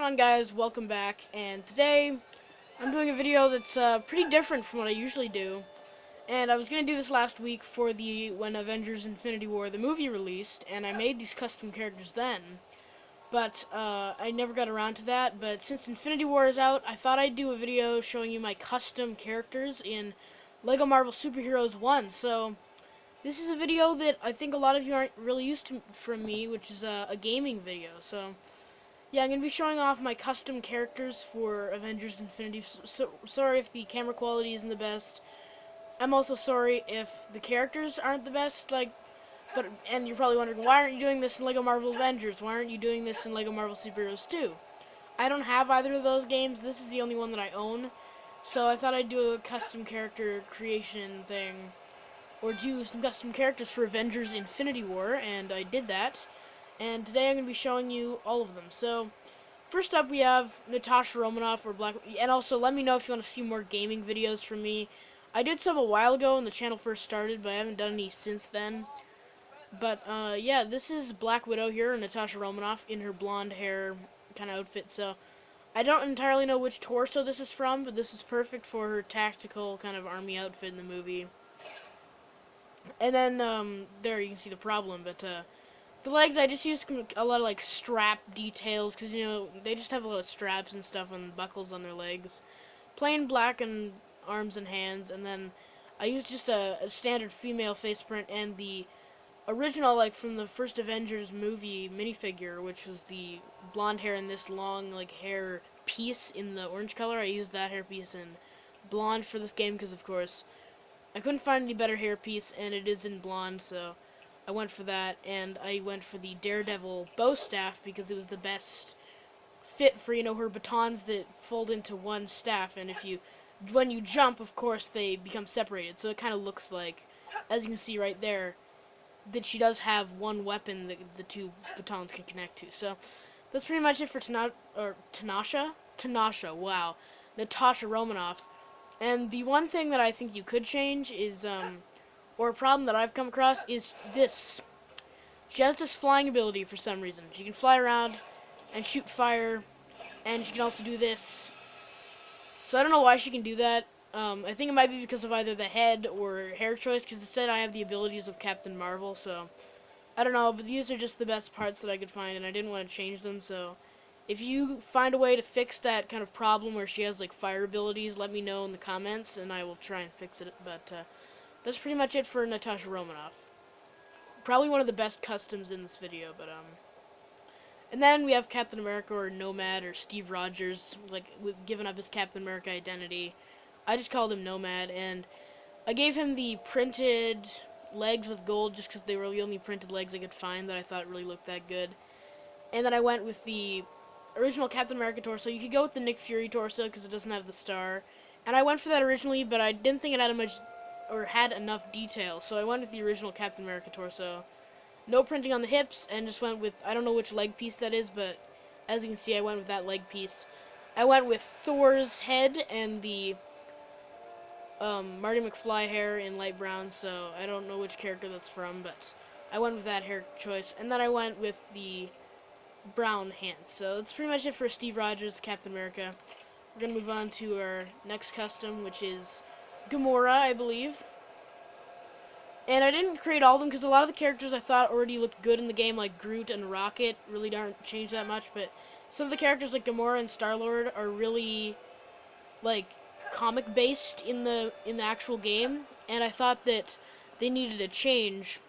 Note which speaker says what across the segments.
Speaker 1: on, guys? Welcome back, and today I'm doing a video that's pretty different from what I usually do. And I was going to do this last week for when Avengers Infinity War, the movie, released, and I made these custom characters then. But I never got around to that, but since Infinity War is out, I thought I'd do a video showing you my custom characters in LEGO Marvel Superheroes 1. So this is a video that I think a lot of you aren't really used to from me, which is a gaming video. So yeah, I'm going to be showing off my custom characters for Avengers Infinity. So sorry if the camera quality isn't the best. I'm also sorry if the characters aren't the best, and you're probably wondering, why aren't you doing this in LEGO Marvel Avengers? Why aren't you doing this in LEGO Marvel Superheroes 2? I don't have either of those games. This is the only one that I own. So I thought I'd do a custom character creation thing, or do some custom characters for Avengers Infinity War, and I did that. And today I'm going to be showing you all of them. So, first up we have Natasha Romanoff, or Black, and also let me know if you want to see more gaming videos from me. I did some a while ago when the channel first started, but I haven't done any since then. But, yeah, this is Black Widow here, Natasha Romanoff, in her blonde hair kind of outfit. So, I don't entirely know which torso this is from, but this is perfect for her tactical kind of army outfit in the movie. And then, there you can see the problem, but, the legs, I just used a lot of, strap details, because, they just have a lot of straps and stuff and buckles on their legs. Plain black and arms and hands, and then I used just a standard female face print, and the original, from the first Avengers movie minifigure, which was the blonde hair and this long, hair piece in the orange color. I used that hair piece in blonde for this game, because, of course, I couldn't find any better hair piece, and it is in blonde, so I went for that, and I went for the Daredevil bow staff because it was the best fit for, her batons that fold into one staff, and when you jump, of course, they become separated, so it kind of looks like, as you can see right there, that she does have one weapon that the two batons can connect to. So that's pretty much it for Natasha, wow, Natasha Romanoff. And the one thing that I think you could change is, or a problem that I've come across, is this. She has this flying ability for some reason. She can fly around and shoot fire, and she can also do this. So I don't know why she can do that. I think it might be because of either the head or hair choice, because it said I have the abilities of Captain Marvel, so I don't know, but these are just the best parts that I could find, and I didn't want to change them, so if you find a way to fix that kind of problem where she has, fire abilities, let me know in the comments, and I will try and fix it, but, that's pretty much it for Natasha Romanoff. Probably one of the best customs in this video, but, and then we have Captain America, or Nomad, or Steve Rogers, giving up his Captain America identity. I just called him Nomad, and I gave him the printed legs with gold just because they were the only printed legs I could find that I thought really looked that good. And then I went with the original Captain America torso. You could go with the Nick Fury torso because it doesn't have the star. And I went for that originally, but I didn't think it had enough detail, so I went with the original Captain America torso. No printing on the hips, and just went with, I don't know which leg piece that is, but as you can see, I went with that leg piece. I went with Thor's head and the Marty McFly hair in light brown, so I don't know which character that's from, but I went with that hair choice. And then I went with the brown hands. So that's pretty much it for Steve Rogers, Captain America. We're going to move on to our next custom, which is Gamora, I believe. And I didn't create all of them because a lot of the characters I thought already looked good in the game, like Groot and Rocket, really don't change that much, but some of the characters like Gamora and Star-Lord are really, comic-based in the actual game, and I thought that they needed a change,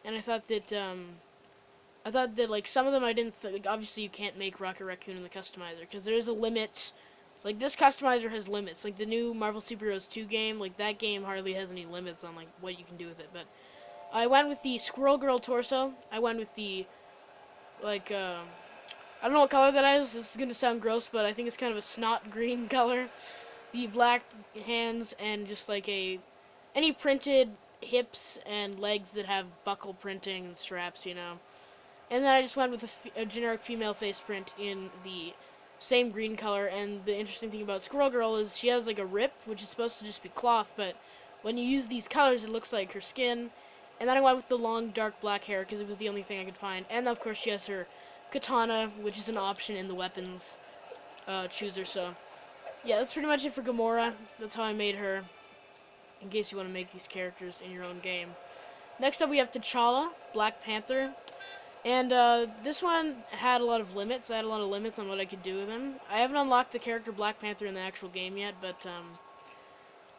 Speaker 1: and I thought that, some of them I didn't obviously you can't make Rocket Raccoon in the customizer, because there is a limit. This customizer has limits. The new Marvel Superheroes 2 game, that game hardly has any limits on, what you can do with it. But I went with the Squirrel Girl torso. I went with the, I don't know what color that is. This is going to sound gross, but I think it's kind of a snot green color. The black hands and just, any printed hips and legs that have buckle printing and straps, And then I just went with a generic female face print in the same green color, and the interesting thing about Squirrel Girl is she has a rip, which is supposed to just be cloth, but when you use these colors it looks like her skin. And then I went with the long dark black hair because it was the only thing I could find, and of course she has her katana, which is an option in the weapons chooser. So yeah, that's pretty much it for Gamora. That's how I made her, in case you want to make these characters in your own game. Next up we have T'Challa, Black Panther. And this one had a lot of limits. I had a lot of limits on what I could do with him. I haven't unlocked the character Black Panther in the actual game yet, but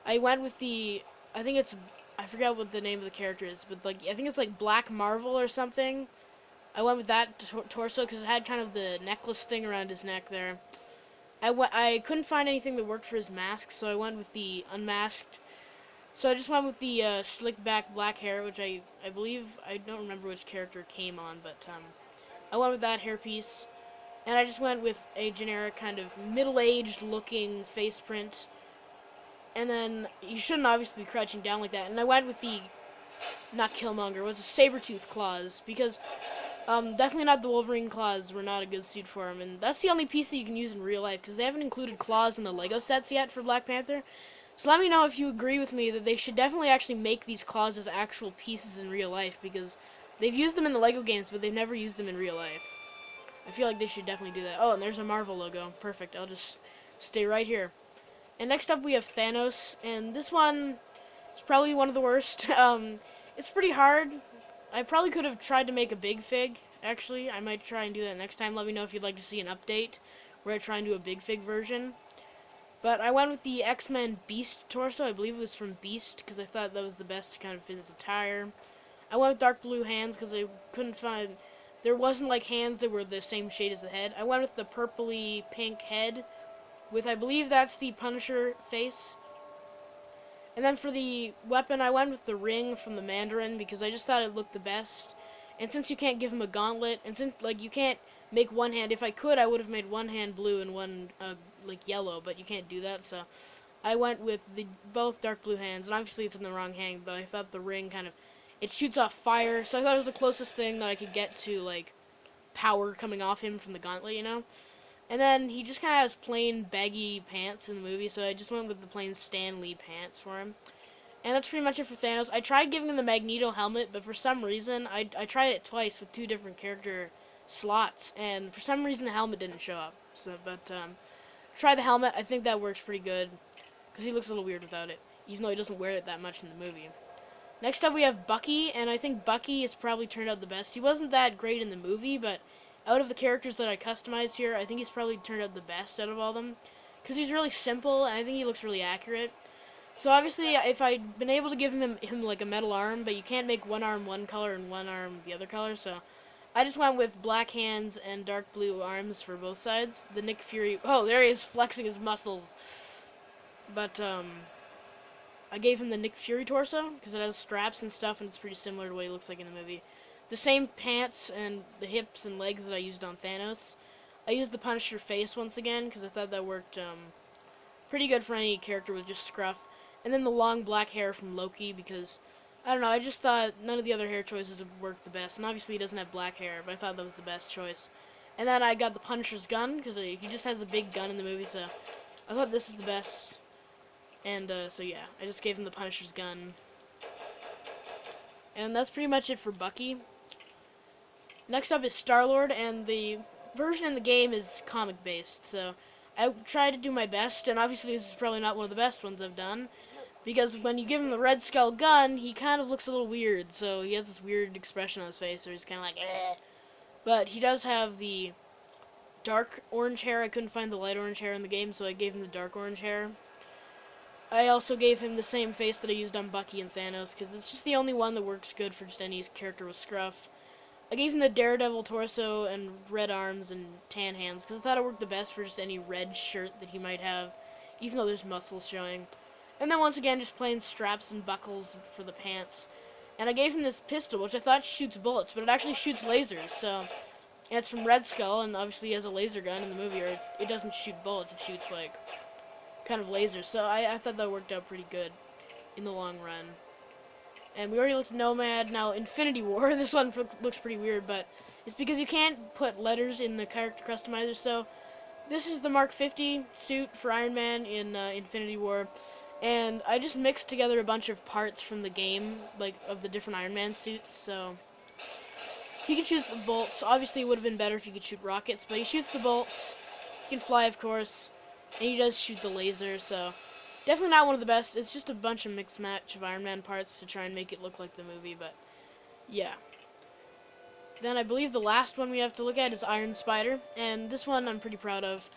Speaker 1: I went with the, I think it's, I forgot what the name of the character is, but like I think it's like Black Marvel or something. I went with that torso because it had kind of the necklace thing around his neck there. I couldn't find anything that worked for his mask, so I went with the unmasked. So I just went with the slick back black hair, which I believe, I don't remember which character came on, but I went with that hairpiece. And I just went with a generic kind of middle-aged looking face print. And then you shouldn't obviously be crouching down like that. And I went with the, not Killmonger, was a saber-tooth claws, because definitely not the Wolverine claws were not a good suit for him. And that's the only piece that you can use in real life, because they haven't included claws in the Lego sets yet for Black Panther. So let me know if you agree with me that they should definitely actually make these claws as actual pieces in real life, because they've used them in the Lego games, but they've never used them in real life. I feel like they should definitely do that. Oh, and there's a Marvel logo. Perfect. I'll just stay right here. And next up we have Thanos, and this one is probably one of the worst. It's pretty hard. I probably could have tried to make a big fig, actually. I might try and do that next time. Let me know if you'd like to see an update where I try and do a big fig version. But I went with the X-Men Beast torso. I believe it was from Beast, because I thought that was the best to kind of fit his attire. I went with dark blue hands, because I couldn't find... There wasn't, like, hands that were the same shade as the head. I went with the purpley pink head, with, I believe that's the Punisher face. And then for the weapon, I went with the ring from the Mandarin, because I just thought it looked the best. And since you can't give him a gauntlet, and since, like, you can't make one hand... If I could, I would have made one hand blue and one... like yellow, but you can't do that, so I went with the both dark blue hands, and obviously it's in the wrong hand, but I thought the ring kind of, it shoots off fire, so I thought it was the closest thing that I could get to, like, power coming off him from the gauntlet, you know? And then he just kind of has plain baggy pants in the movie, so I just went with the plain Stan Lee pants for him. And that's pretty much it for Thanos. I tried giving him the Magneto helmet, but for some reason, I tried it twice with two different character slots, and for some reason the helmet didn't show up, so, but, try the helmet. I think that works pretty good, because he looks a little weird without it, even though he doesn't wear it that much in the movie. Next up we have Bucky, and I think Bucky has probably turned out the best. He wasn't that great in the movie, but out of the characters that I customized here, I think he's probably turned out the best out of all of them, because he's really simple, and I think he looks really accurate. So obviously, if I'd been able to give him like a metal arm, but you can't make one arm one color and one arm the other color, so I just went with black hands and dark blue arms for both sides. The Nick Fury... Oh, there he is flexing his muscles. But, I gave him the Nick Fury torso, because it has straps and stuff, and it's pretty similar to what he looks like in the movie. The same pants and the hips and legs that I used on Thanos. I used the Punisher face once again, because I thought that worked, pretty good for any character with just scruff. And then the long black hair from Loki, because... I don't know, I just thought none of the other hair choices would work the best. And obviously he doesn't have black hair, but I thought that was the best choice. And then I got the Punisher's gun, because he just has a big gun in the movie, so I thought this is the best. And so yeah, I just gave him the Punisher's gun. And that's pretty much it for Bucky. Next up is Star-Lord, and the version in the game is comic-based, so I tried to do my best, and obviously this is probably not one of the best ones I've done. Because when you give him the Red Skull gun, he kind of looks a little weird. So he has this weird expression on his face where he's kind of like, eh. But he does have the dark orange hair. I couldn't find the light orange hair in the game, so I gave him the dark orange hair. I also gave him the same face that I used on Bucky and Thanos, because it's just the only one that works good for just any character with scruff. I gave him the Daredevil torso and red arms and tan hands, because I thought it worked the best for just any red shirt that he might have, even though there's muscles showing. And then once again, just plain straps and buckles for the pants. And I gave him this pistol, which I thought shoots bullets, but it actually shoots lasers. So, and it's from Red Skull, and obviously he has a laser gun in the movie, or it doesn't shoot bullets, it shoots, like, kind of lasers. So I thought that worked out pretty good in the long run. And we already looked at Nomad. Now, Infinity War, this one looks pretty weird, but it's because you can't put letters in the character customizer. So, this is the Mark 50 suit for Iron Man in Infinity War. And I just mixed together a bunch of parts from the game, like, of the different Iron Man suits, so He can shoot the bolts. Obviously, it would have been better if he could shoot rockets, but he shoots the bolts. He can fly, of course, and he does shoot the laser, so definitely not one of the best. It's just a bunch of mixed match of Iron Man parts to try and make it look like the movie, but yeah. Then I believe the last one we have to look at is Iron Spider, and this one I'm pretty proud of.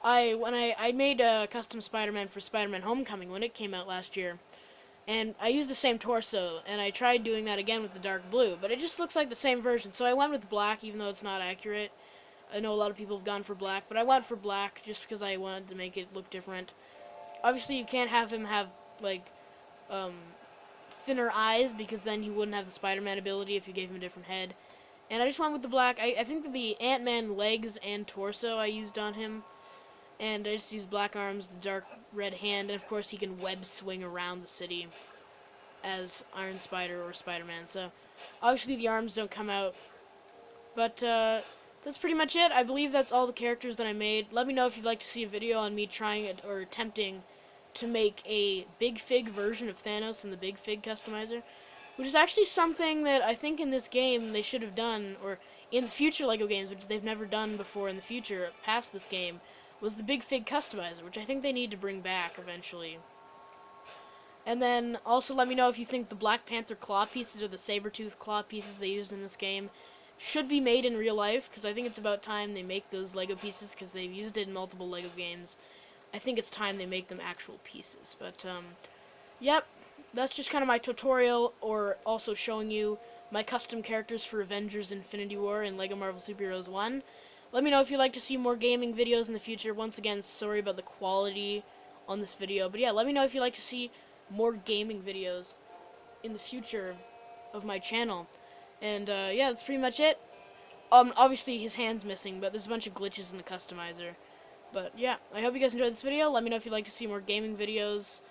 Speaker 1: I made a custom Spider-Man for Spider-Man Homecoming when it came out last year, and I used the same torso, and I tried doing that again with the dark blue, but it just looks like the same version, so I went with black, even though it's not accurate. I know a lot of people have gone for black, but I went for black just because I wanted to make it look different. Obviously, you can't have him have, like, um, thinner eyes, because then he wouldn't have the Spider-Man ability if you gave him a different head. And I just went with the black. I think that the Ant-Man legs and torso I used on him. And I just used black arms, the dark red hand, and of course he can web swing around the city as Iron Spider or Spider-Man. So obviously the arms don't come out. But that's pretty much it. I believe that's all the characters that I made. Let me know if you'd like to see a video on me trying it or attempting to make a Big Fig version of Thanos in the Big Fig customizer, which is actually something that I think in this game they should have done, or in the future LEGO games, which they've never done before in the future past this game, was the Big Fig customizer, which I think they need to bring back eventually. And then also let me know if you think the Black Panther claw pieces or the Sabretooth claw pieces they used in this game should be made in real life, because I think it's about time they make those LEGO pieces, because they've used it in multiple LEGO games. I think it's time they make them actual pieces. But, yep. That's just kind of my tutorial, or also showing you my custom characters for Avengers Infinity War and LEGO Marvel Super Heroes 1. Let me know if you'd like to see more gaming videos in the future. Once again, sorry about the quality on this video. But yeah, let me know if you'd like to see more gaming videos in the future of my channel. And yeah, that's pretty much it. Obviously his hand's missing, but there's a bunch of glitches in the customizer. But yeah, I hope you guys enjoyed this video. Let me know if you'd like to see more gaming videos.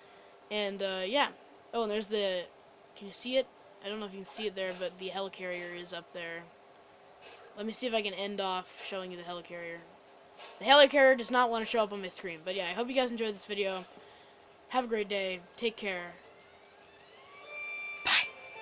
Speaker 1: And yeah. Oh, and there's the... Can you see it? I don't know if you can see it there, but the helicarrier is up there. Let me see if I can end off showing you the helicarrier. The helicarrier does not want to show up on my screen. But yeah, I hope you guys enjoyed this video. Have a great day. Take care.